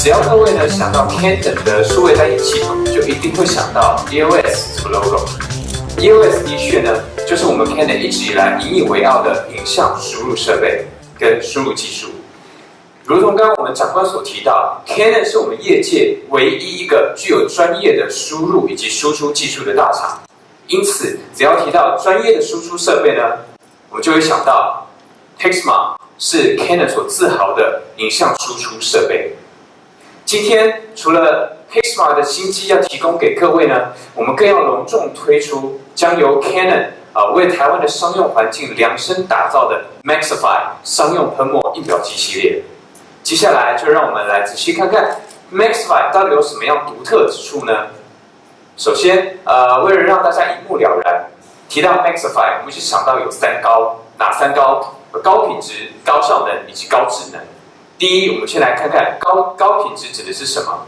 只要各位呢想到 Canon 的数位单眼系统，就一定会想到 EOS 这个 logo。EOS 的确呢，就是我们 Canon 一直以来引以为傲的影像输入设备跟输入技术。如同刚刚我们长官所提到 ，Canon 是我们业界唯一一个具有专业的输入以及输出技术的大厂。因此，只要提到专业的输出设备呢，我们就会想到 Pixma 是 Canon 所自豪的影像输出设备。今天除了 Pixma 的新机要提供给各位呢，我们更要隆重推出将由 Canon 为台湾的商用环境量身打造的 Maxify 商用喷墨印表机系列。接下来就让我们来仔细看看 Maxify 到底有什么样独特之处呢？首先，为了让大家一目了然，提到 Maxify， 我们就想到有3高，哪3高？高品质、高效能以及高智能。第一，我们先来看看高品质指的是什么？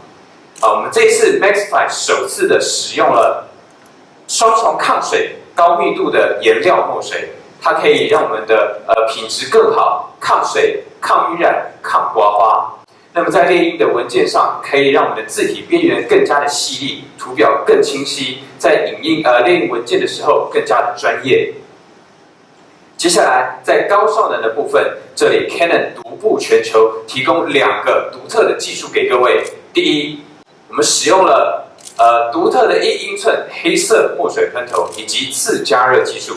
我们这一次 Maxify 首次的使用了双重抗水、高密度的颜料墨水，它可以让我们的品质更好，抗水、抗晕染、抗刮花。那么在列印的文件上，可以让我们的字体边缘更加的细腻，图表更清晰，在列印文件的时候更加的专业。接下来，在高效能的部分，这里 Canon 独步全球，提供2个独特的技术给各位。第一，我们使用了独特的1英寸黑色墨水喷头以及次加热技术。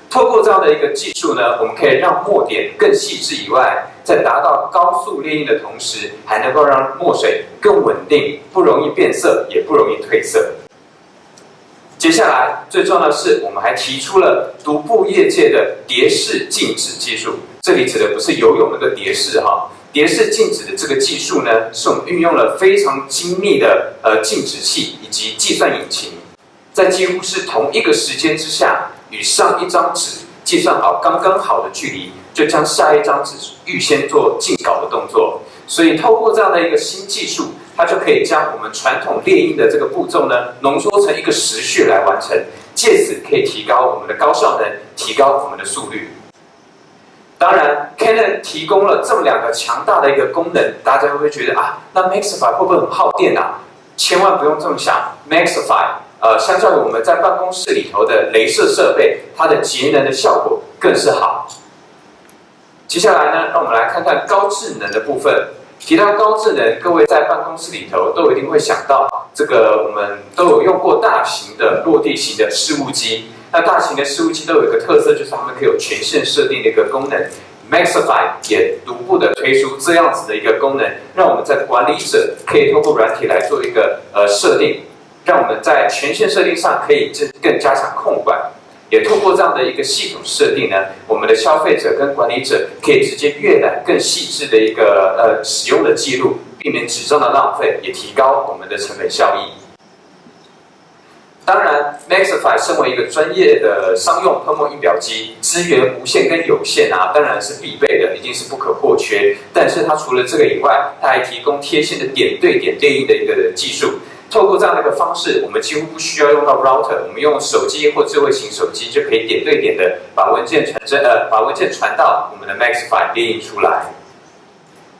透过这样的一个技术呢，我们可以让墨点更细致以外，在达到高速列印的同时，还能够让墨水更稳定，不容易变色，也不容易褪色。接下来最重要的是，我们还提出了独步业界的蝶式静止技术。这里指的不是游泳那个蝶式哈，蝶式静止的这个技术呢，是我们运用了非常精密的静止器以及计算引擎，在几乎是同一个时间之下，与上一张纸计算好刚刚好的距离，就将下一张纸预先做进稿的动作。所以透过这样的一个新技术，它就可以将我们传统列印的这个步骤呢，浓缩成一个时序来完成，借此可以提高我们的高效能，提高我们的速率。当然 ，Canon 提供了这么2个强大的一个功能，大家会不会觉得那 Maxify 会不会很耗电啊？千万不用这么想 ，Maxify 相较于我们在办公室里头的雷射设备，它的节能的效果更是好。接下来呢，让我们来看看高智能的部分。提到高智能，各位在办公室里头都一定会想到这个，我们都有用过大型的落地型的事务机。那大型的事务机都有一个特色，就是它们可以有权限设定的一个功能。Maxify 也独步的推出这样子的一个功能，让我们在管理者可以透过软体来做一个设定，让我们在权限设定上可以更加强控管。也透过这样的一个系统设定呢，我们的消费者跟管理者可以直接阅览更细致的一个使用的记录，避免纸张的浪费，也提高我们的成本效益。当然 ，Maxify 身为一个专业的商用喷墨印表机，资源无线跟有线当然是必备的，一定是不可或缺。但是它除了这个以外，它还提供贴心的点对点列印的一个技术。透过这样的一个方式，我们几乎不需要用到 router， 我们用手机或智慧型手机就可以点对点的把文件传到我们的 Maxify 列印出来。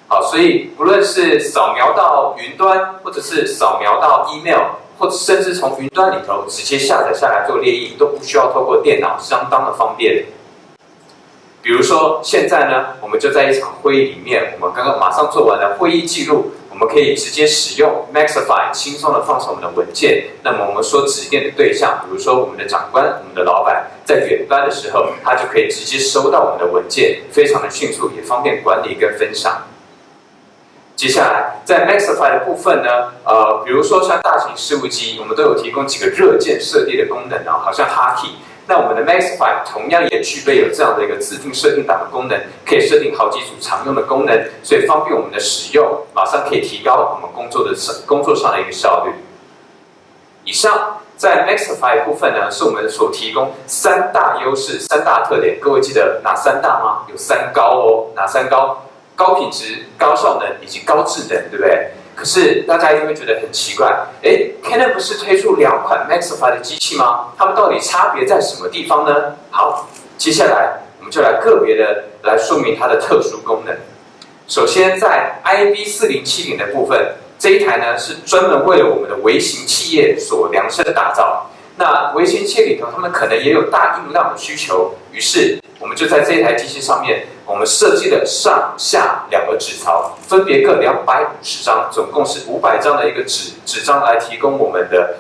好，所以不论是扫描到云端，或者是扫描到 email， 或者甚至从云端里头直接下载下来做列印，都不需要透过电脑，相当的方便。比如说现在呢，我们就在一场会议里面，我们刚刚马上做完了会议记录。我们可以直接使用 Maxify 轻松的放上我们的文件。那么我们所指定的对象，比如说我们的长官、我们的老板，在远端的时候，他就可以直接收到我们的文件，非常的迅速，也方便管理跟分享。接下来在 Maxify 的部分呢，比如说像大型事务机，我们都有提供几个热键设定的功能好像 Hotkey。那我们的 Maxify 同样也具备有这样的一个自定设定档的功能，可以设定好几组常用的功能，所以方便我们的使用，马上可以提高我们工作上的一个效率。以上在 Maxify 部分呢，是我们所提供3大优势、3大特点。各位记得哪3大吗？有3高哦，哪3高？高品质、高效能以及高智能，对不对？可是大家一定会觉得很奇怪，Canon 不是推出2款 Maxify 的机器吗？它们到底差别在什么地方呢？好，接下来我们就来个别的来说明它的特殊功能。首先在 IB4070的部分，这一台呢是专门为了我们的微型企业所量身打造。那微型企业里头，他们可能也有大印量的需求，于是我们就在这一台机器上面，我们设计了上下2个纸槽，分别各250张，总共是500张的一个纸张来提供我们的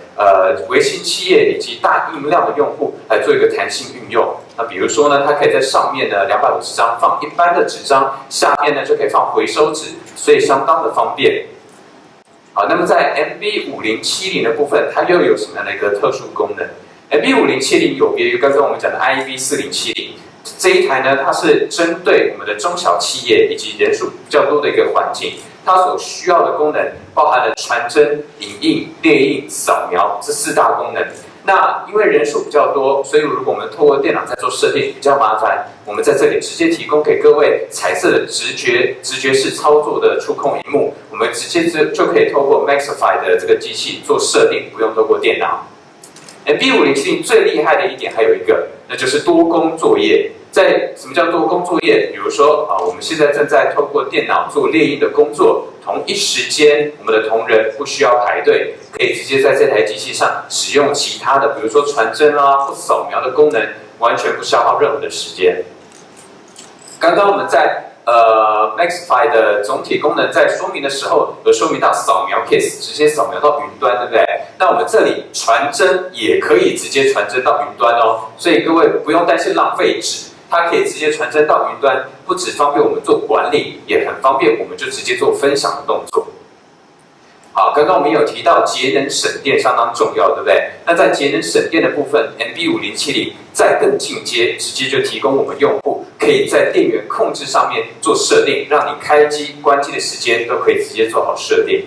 微型企业以及大印量的用户来做一个弹性运用。那比如说呢，它可以在上面呢250张放一般的纸张，下面呢就可以放回收纸，所以相当的方便。好，那么在 MB5070的部分，它又有什么样的一个特殊功能 ？MB5070有别于刚刚我们讲的 IB4070，这一台呢，它是针对我们的中小企业以及人数比较多的一个环境，它所需要的功能包含了传真、影印、列印、扫描这4大功能。那因为人数比较多，所以如果我们透过电脑在做设定比较麻烦，我们在这里直接提供给各位彩色的直觉式操作的触控萤幕，我们直接就可以透过 Maxify 的这个机器做设定，不用透过电脑。MB5070最厉害的一点还有一个，那就是多工作业。在什么叫多工作业？比如说我们现在正在透过电脑做列印的工作，同一时间我们的同仁不需要排队，可以直接在这台机器上使用其他的，比如说传真或扫描的功能，完全不消耗任何的时间。刚刚我们在Maxify 的总体功能在说明的时候，有说明到扫描 case 直接扫描到云端，对不对？那我们这里传真也可以直接传真到云端哦，所以各位不用担心浪费纸。它可以直接传真到云端，不只方便我们做管理，也很方便我们就直接做分享的动作。好，刚刚我们有提到节能省电相当重要，对不对？那在节能省电的部分 ，MB5070再更进阶，直接就提供我们用户可以在电源控制上面做设定，让你开机关机的时间都可以直接做好设定。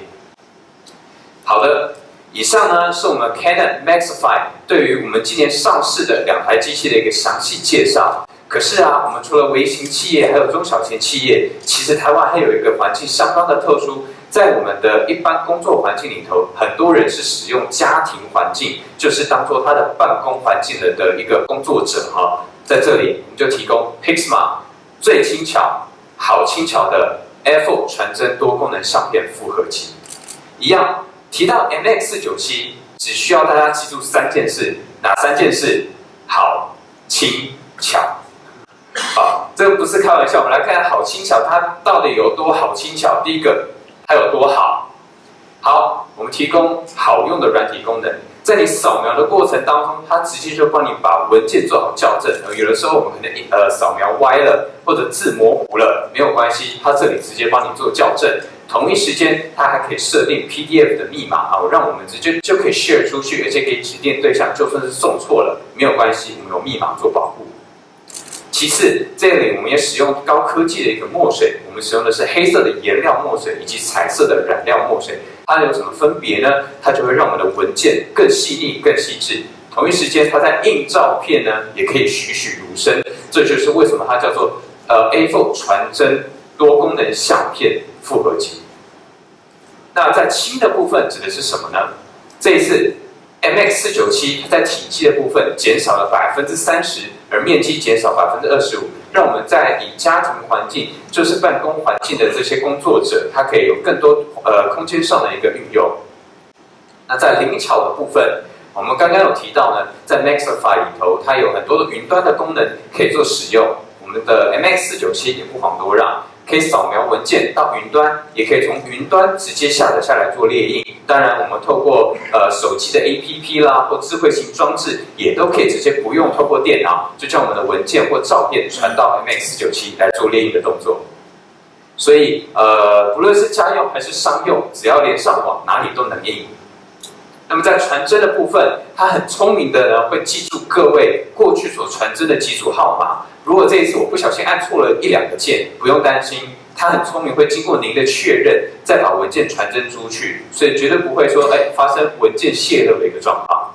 好的。以上呢是我们 Canon Maxify 对于我们今年上市的2台机器的一个详细介绍。可是我们除了微型企业，还有中小型企业，其实台湾还有一个环境相当的特殊，在我们的一般工作环境里头，很多人是使用家庭环境，就是当做他的办公环境的一个工作者哈。在这里我们就提供 Pixma 最轻巧、好轻巧的 F4 传真多功能相片复合机，一样。提到 MX497， 只需要大家记住3件事，哪3件事？好、轻、巧。这个不是开玩笑，我们来看看好轻巧它到底有多好轻巧。第一个，它有多好？好，我们提供好用的软体功能，在你扫描的过程当中，它直接就帮你把文件做好校正。有的时候我们可能扫描歪了，或者字模糊了，没有关系，它这里直接帮你做校正。同一时间，它还可以设定 PDF 的密码让我们直接就可以 share 出去，而且给指定对象，就算是送错了，没有关系，我们有密码做保护。其次，这里我们也使用高科技的一个墨水，我们使用的是黑色的颜料墨水以及彩色的染料墨水。它有什么分别呢？它就会让我们的文件更细腻、更细致。同一时间，它在印照片呢，也可以栩栩如生。这就是为什么它叫做A4 传真多功能相片复合机。那在轻的部分指的是什么呢？这一次 MX497 它在体积的部分减少了30%，而面积减少25%，让我们在以家庭环境，就是办公环境的这些工作者，他可以有更多空间上的一个运用。那在灵巧的部分，我们刚刚有提到呢，在 Maxify 里头，它有很多的云端的功能可以做使用。我们的 MX497 也不遑多让，可以扫描文件到云端，也可以从云端直接下载下来做列印。当然，我们透过手机的 APP 啦，或智慧型装置，也都可以直接不用透过电脑，就将我们的文件或照片传到 MX497 来做列印的动作。所以不论是家用还是商用，只要连上网，哪里都能印。那么在传真的部分，它很聪明的呢，会记住各位过去所传真的几组号码。如果这一次我不小心按错了1、2个键，不用担心，它很聪明，会经过您的确认，再把文件传真出去，所以绝对不会说发生文件泄露的一个状况。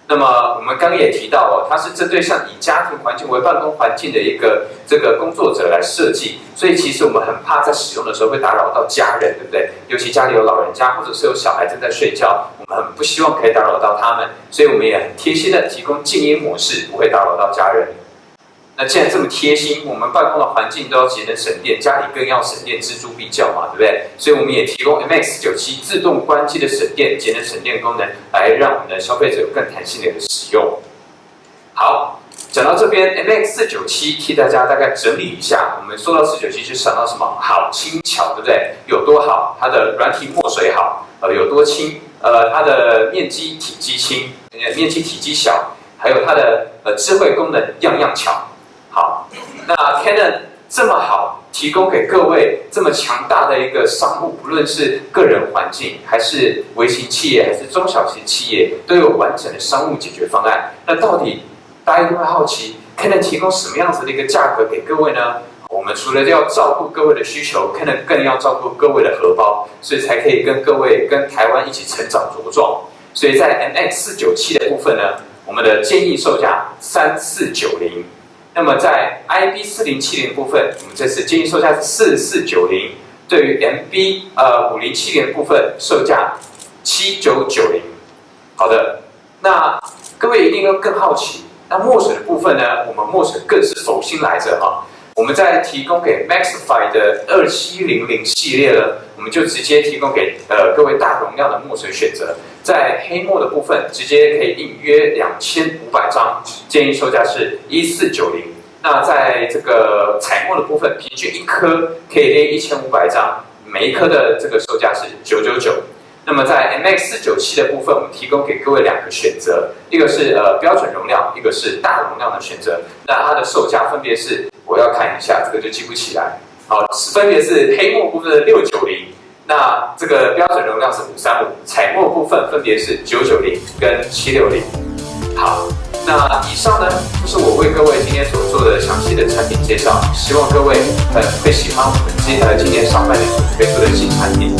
那么我们刚刚也提到它是针对像以家庭环境为办公环境的一个这个工作者来设计，所以其实我们很怕在使用的时候会打扰到家人，对不对？尤其家里有老人家或者是有小孩正在睡觉，我们很不希望可以打扰到他们，所以我们也很贴心的提供静音模式，不会打扰到家人。那既然这么贴心，我们办公的环境都要节能省电，家里更要省电，锱铢必较嘛，对不对？所以我们也提供 MX97自动关机的省电、节能省电功能，来让我们的消费者有更弹性的使用。好，讲到这边 ，MX497 替大家大概整理一下，我们说到497就想到什么？好，轻巧，对不对？有多好？它的软体墨水好，有多轻？它的面积体积轻，面积体积小，还有它的智慧功能样样巧。好，那 Canon 这么好，提供给各位这么强大的一个商务，不论是个人环境，还是微型企业，还是中小型企业，都有完整的商务解决方案。那到底大家一定会好奇 ，Canon 提供什么样子的一个价格给各位呢？我们除了要照顾各位的需求 ，Canon 更要照顾各位的荷包，所以才可以跟各位跟台湾一起成长茁壮。所以在 MX497的部分呢，我们的建议售价3490。那么在 IB4070的部分，我们这次建议售价是4490，对于 MB5070的部分售价7990。好的，那各位一定要更好奇，那墨水的部分呢？我们墨水更是佛心来着哈。我们在提供给 Maxify 的2700系列呢，我们就直接提供给各位大容量的墨水选择，在黑墨的部分直接可以印约2500张，建议售价是1490。那在这个彩墨的部分，平均一颗可以列1500张，每一颗的这个售价是999。那么在 MX497的部分，我们提供给各位2个选择，一个是标准容量，一个是大容量的选择。那它的售价分别是，我要看一下，这个就记不起来。好，分别是黑墨部分的690，那这个标准容量是535，彩墨部分分别是990跟760。好，那以上呢就是我为各位今天所做的详细的产品介绍，希望各位会喜欢我们今年上半年所推出的新产品。